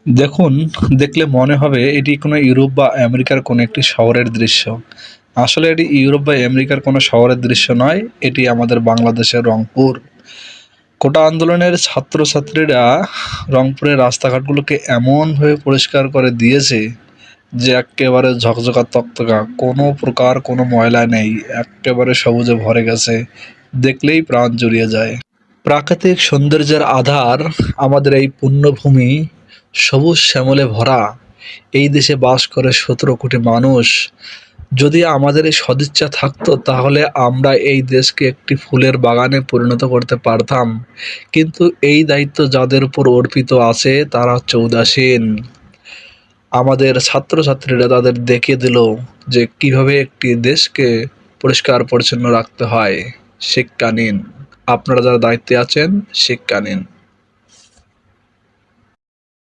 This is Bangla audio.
দেখুন, দেখলে মনে হবে এটি কোনো ইউরোপ বা আমেরিকার কোনো একটি শহরের দৃশ্য। আসলে এটি ইউরোপ বা আমেরিকার কোনো শহরের দৃশ্য নয়, এটি আমাদের বাংলাদেশের রংপুর। কোটা আন্দোলনের ছাত্রছাত্রীরা রংপুরের রাস্তাঘাটগুলোকে এমনভাবে পরিষ্কার করে দিয়েছে যে এক্কেবারে ঝকঝকা তকতকা, কোনো প্রকার কোনো ময়লা নেই, এক্কেবারে সবুজে ভরে গেছে। দেখলেই প্রাণ জুড়িয়ে যায়। প্রাকৃতিক সৌন্দর্যের আধার আমাদের এই পুণ্যভূমি, সবুজ শ্যামলে ভরা। এই দেশে বাস করে ১৭ কোটি মানুষ। যদি আমাদের এই সদিচ্ছা থাকতো তাহলে আমরা এই দেশকে একটি ফুলের বাগানে পরিণত করতে পারতাম। কিন্তু এই দায়িত্ব যাদের উপর অর্পিত আছে তারা হচ্ছে উদাসীন। আমাদের ছাত্রছাত্রীরা তাদের দেখিয়ে দিল যে কিভাবে একটি দেশকে পরিষ্কার পরিচ্ছন্ন রাখতে হয়। শিক্ষা নিন। আপনারা যারা দায়িত্বে আছেন, শিক্ষা নিন।